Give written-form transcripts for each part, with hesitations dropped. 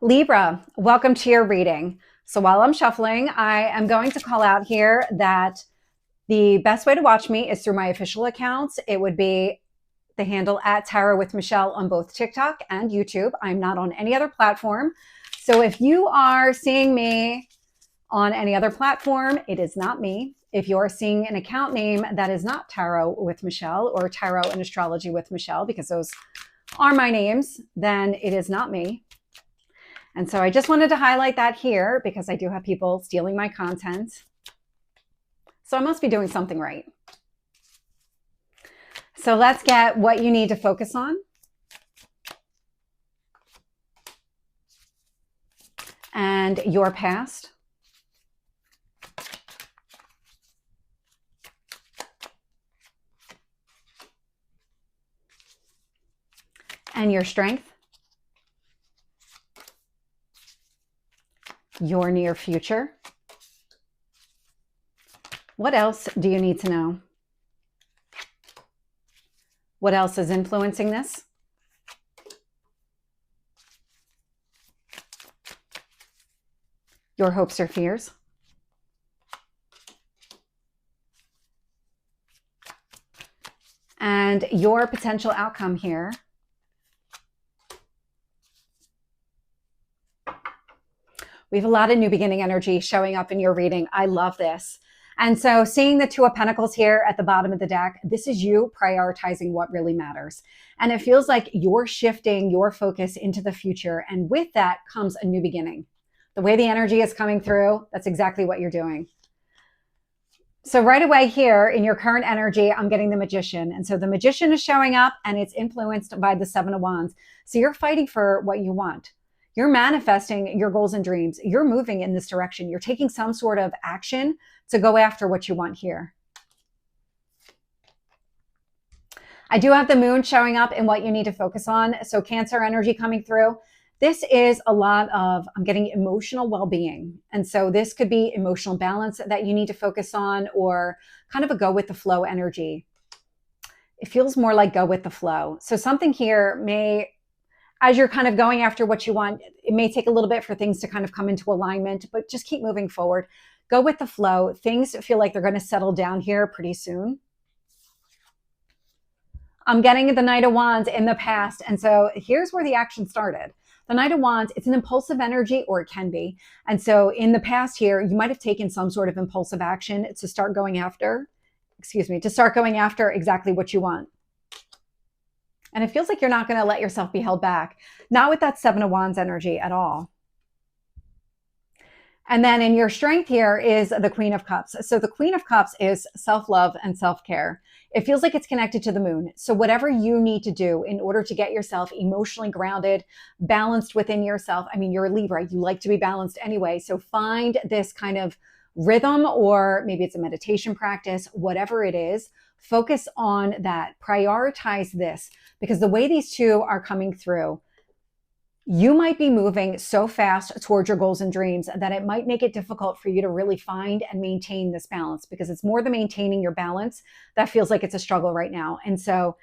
Libra, welcome to your reading. So while I'm shuffling, I am going to call out here that the best way to watch me is through my official accounts. It would be the handle at Tarot with Michelle on both TikTok and YouTube. I'm not on any other platform. So if you are seeing me on any other platform, it is not me. If you're seeing an account name that is not Tarot with Michelle or Tarot and Astrology with Michelle, because those are my names, then it is not me. And so I just wanted to highlight that here because I do have people stealing my content. So I must be doing something right. So let's get what you need to focus on. And your past. And your strength. Your near future. What else do you need to know? What else is influencing this? Your hopes or fears. And your potential outcome here. We have a lot of new beginning energy showing up in your reading. I love this. And so seeing the Two of Pentacles here at the bottom of the deck, this is you prioritizing what really matters. And it feels like you're shifting your focus into the future. And with that comes a new beginning. The way the energy is coming through, that's exactly what you're doing. So right away here in your current energy, I'm getting the Magician. And so the Magician is showing up and it's influenced by the Seven of Wands. So you're fighting for what you want. You're manifesting your goals and dreams. You're moving in this direction. You're taking some sort of action to go after what you want here. I do have the Moon showing up in what you need to focus on. So Cancer energy coming through. This is a lot of, I'm getting emotional well-being. And so this could be emotional balance that you need to focus on, or kind of a go with the flow energy. It feels more like go with the flow. So something here may, as you're kind of going after what you want, it may take a little bit for things to kind of come into alignment, but just keep moving forward. Go with the flow. Things feel like they're going to settle down here pretty soon. I'm getting the Knight of Wands in the past. And so here's where the action started. The Knight of Wands, it's an impulsive energy, or it can be. And so in the past here, you might have taken some sort of impulsive action to start going after, exactly what you want. And it feels like you're not going to let yourself be held back. Not with that Seven of Wands energy at all. And then in your strength here is the Queen of Cups. So the Queen of Cups is self-love and self-care. It feels like it's connected to the Moon. So whatever you need to do in order to get yourself emotionally grounded, balanced within yourself. I mean, you're a Libra. You like to be balanced anyway. So find this kind of rhythm, or maybe it's a meditation practice, whatever it is. Focus on that. Prioritize this, because the way these two are coming through, you might be moving so fast towards your goals and dreams that it might make it difficult for you to really find and maintain this balance, because it's more the maintaining your balance that feels like it's a struggle right now. And so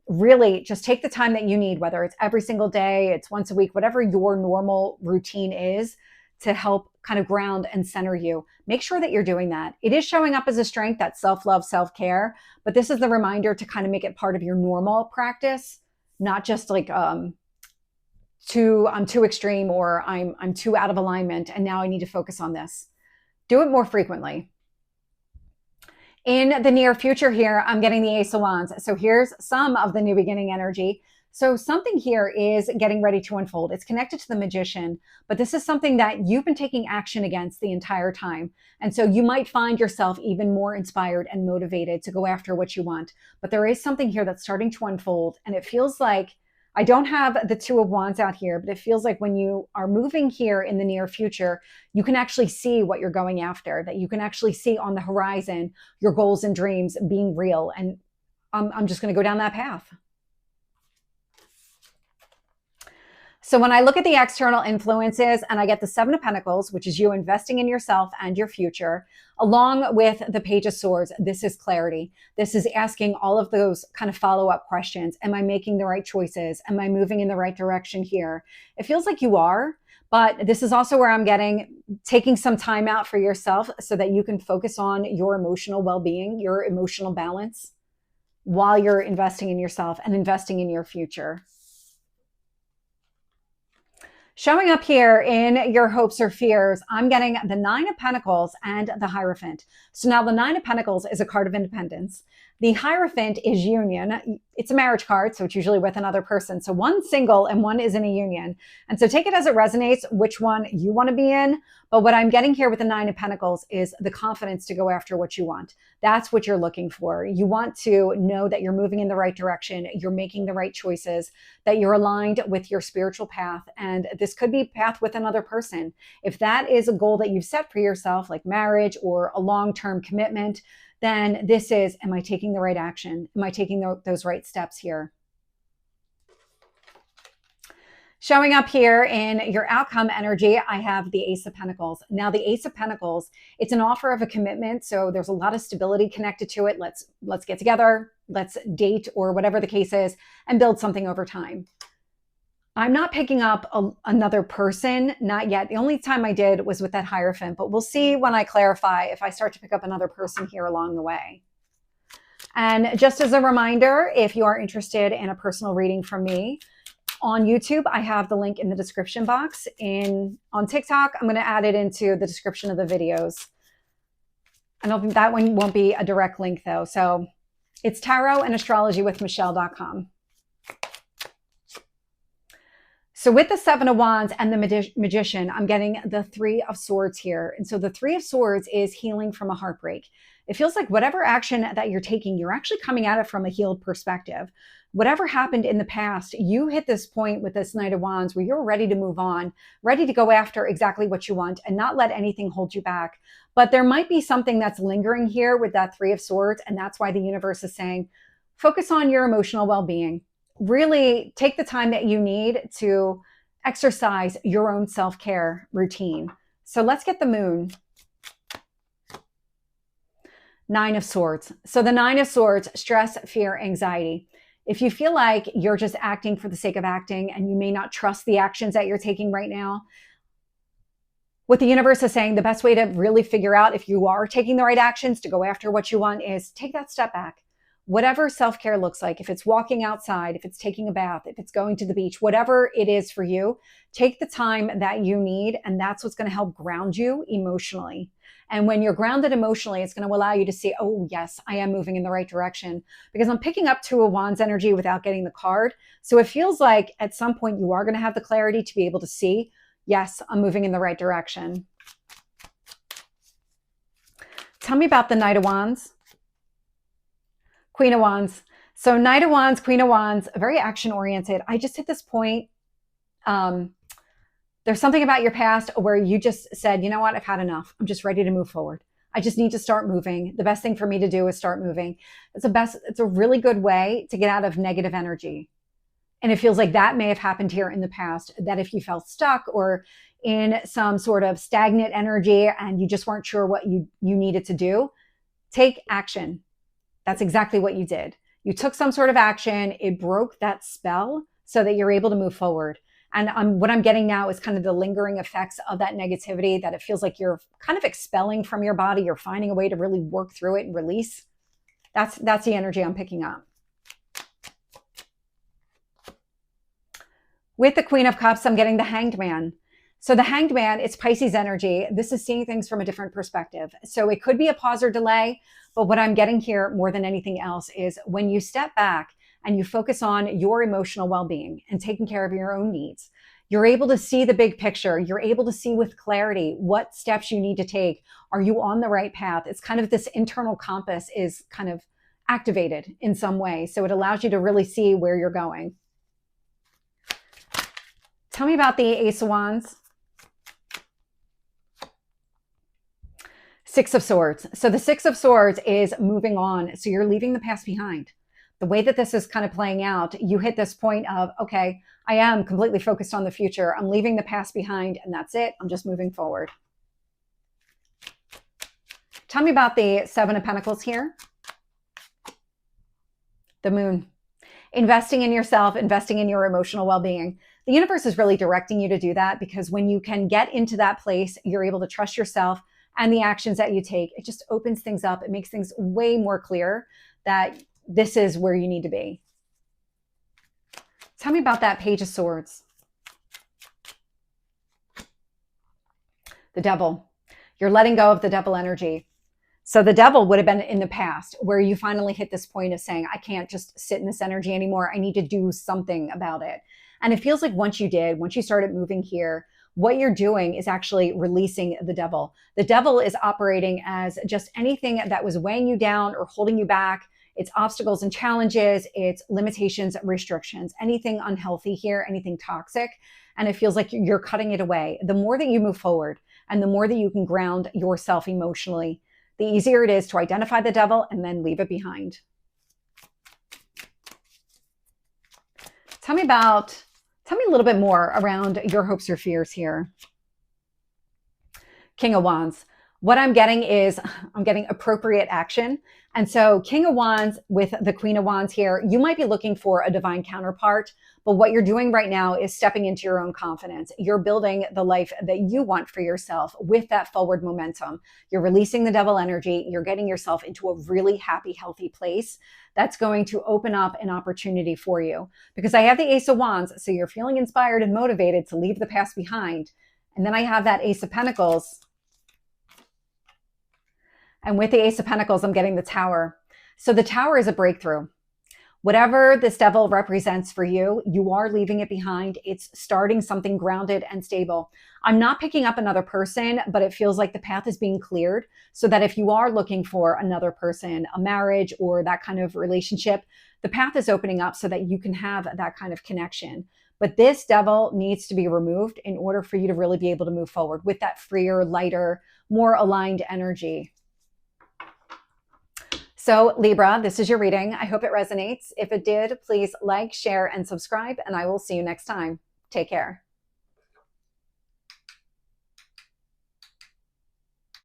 really just take the time that you need, whether it's every single day, it's once a week, whatever your normal routine is, to help kind of ground and center you. Make sure that you're doing that. It is showing up as a strength, that self-love, self-care, but this is the reminder to kind of make it part of your normal practice, not just like, I'm too extreme, or I'm too out of alignment and now I need to focus on this. Do it more frequently. In the near future here, I'm getting the Ace of Wands. So here's some of the new beginning energy. So something here is getting ready to unfold. It's connected to the Magician, but this is something that you've been taking action against the entire time. And so you might find yourself even more inspired and motivated to go after what you want. But there is something here that's starting to unfold, and it feels like, I don't have the Two of Wands out here, but it feels like when you are moving here in the near future, you can actually see what you're going after, that you can actually see on the horizon your goals and dreams being real. And I'm just going to go down that path. So when I look at the external influences and I get the Seven of Pentacles, which is you investing in yourself and your future, along with the Page of Swords, this is clarity. This is asking all of those kind of follow-up questions. Am I making the right choices? Am I moving in the right direction here? It feels like you are, but this is also where I'm getting taking some time out for yourself so that you can focus on your emotional well-being, your emotional balance while you're investing in yourself and investing in your future. Showing up here in your hopes or fears, I'm getting the Nine of Pentacles and the Hierophant. So now the Nine of Pentacles is a card of independence. The Hierophant is union. It's a marriage card, so it's usually with another person. So one's single and one is in a union. And so take it as it resonates, which one you want to be in. But what I'm getting here with the Nine of Pentacles is the confidence to go after what you want. That's what you're looking for. You want to know that you're moving in the right direction, you're making the right choices, that you're aligned with your spiritual path. And this could be path with another person. If that is a goal that you've set for yourself, like marriage or a long-term commitment, then this is, am I taking the right action? Am I taking those right steps here? Showing up here in your outcome energy, I have the Ace of Pentacles. Now the Ace of Pentacles, it's an offer of a commitment. So there's a lot of stability connected to it. Let's get together, let's date or whatever the case is and build something over time. I'm not picking up another person, not yet. The only time I did was with that Hierophant, but we'll see when I clarify if I start to pick up another person here along the way. And just as a reminder, if you are interested in a personal reading from me, on YouTube, I have the link in the description box. On TikTok, I'm going to add it into the description of the videos. I don't think that one won't be a direct link though. So it's tarot and astrology with Michelle.com. So with the Seven of Wands and the Magician, I'm getting the Three of Swords here. And so the Three of Swords is healing from a heartbreak. It feels like whatever action that you're taking, you're actually coming at it from a healed perspective. Whatever happened in the past, you hit this point with this Knight of Wands where you're ready to move on, ready to go after exactly what you want and not let anything hold you back. But there might be something that's lingering here with that Three of Swords. And that's why the universe is saying, focus on your emotional well-being. Really take the time that you need to exercise your own self-care routine. So let's get the Moon. Nine of Swords. So the Nine of Swords, stress, fear, anxiety. If you feel like you're just acting for the sake of acting and you may not trust the actions that you're taking right now, what the universe is saying, the best way to really figure out if you are taking the right actions to go after what you want is take that step back. Whatever self-care looks like, if it's walking outside, if it's taking a bath, if it's going to the beach, whatever it is for you, take the time that you need. And that's what's going to help ground you emotionally. And when you're grounded emotionally, it's going to allow you to see, oh, yes, I am moving in the right direction because I'm picking up Two of Wands energy without getting the card. So it feels like at some point you are going to have the clarity to be able to see, yes, I'm moving in the right direction. Tell me about the Knight of Wands. Queen of Wands. So Knight of Wands, Queen of Wands, very action oriented. I just hit this point. There's something about your past where you just said, you know what, I've had enough. I'm just ready to move forward. I just need to start moving. The best thing for me to do is start moving. It's a really good way to get out of negative energy. And it feels like that may have happened here in the past, that if you felt stuck or in some sort of stagnant energy and you just weren't sure what you needed to do, take action. That's exactly what you did. You took some sort of action. It broke that spell so that you're able to move forward. And what I'm getting now is kind of the lingering effects of that negativity that it feels like you're kind of expelling from your body. You're finding a way to really work through it and release. That's the energy I'm picking up. With the Queen of Cups, I'm getting the Hanged Man. So the Hanged Man, it's Pisces energy. This is seeing things from a different perspective. So it could be a pause or delay, but what I'm getting here more than anything else is when you step back and you focus on your emotional well-being and taking care of your own needs, you're able to see the big picture. You're able to see with clarity what steps you need to take. Are you on the right path? It's kind of this internal compass is kind of activated in some way. So it allows you to really see where you're going. Tell me about the Ace of Wands. Six of Swords. So the Six of Swords is moving on. So you're leaving the past behind. the way that this is kind of playing out, you hit this point of, okay, I am completely focused on the future. I'm leaving the past behind, and that's it. I'm just moving forward. Tell me about the Seven of Pentacles here. The Moon. Investing in yourself, investing in your emotional well-being. The universe is really directing you to do that, because when you can get into that place, you're able to trust yourself and the actions that you take. It just opens things up. It makes things way more clear that this is where you need to be. Tell me about that Page of Swords. The Devil. You're letting go of the devil energy. So the devil would have been in the past, where you finally hit this point of saying, I can't just sit in this energy anymore. I need to do something about it. And it feels like once you started moving here, what you're doing is actually releasing the devil. The devil is operating as just anything that was weighing you down or holding you back. It's obstacles and challenges. It's limitations, restrictions, anything unhealthy here, anything toxic. And it feels like you're cutting it away. The more that you move forward and the more that you can ground yourself emotionally, the easier it is to identify the devil and then leave it behind. Tell me a little bit more around your hopes or fears here. King of Wands. What I'm getting is appropriate action. And so King of Wands with the Queen of Wands here, you might be looking for a divine counterpart, but what you're doing right now is stepping into your own confidence. You're building the life that you want for yourself with that forward momentum. You're releasing the devil energy. You're getting yourself into a really happy, healthy place that's going to open up an opportunity for you. Because I have the Ace of Wands, so you're feeling inspired and motivated to leave the past behind. And then I have that Ace of Pentacles. And with the Ace of Pentacles, I'm getting the Tower. So the Tower is a breakthrough. Whatever this devil represents for you, you are leaving it behind. It's starting something grounded and stable. I'm not picking up another person, but it feels like the path is being cleared so that if you are looking for another person, a marriage or that kind of relationship, the path is opening up so that you can have that kind of connection. But this devil needs to be removed in order for you to really be able to move forward with that freer, lighter, more aligned energy. So Libra, this is your reading. I hope it resonates. If it did, please like, share, and subscribe, and I will see you next time. Take care.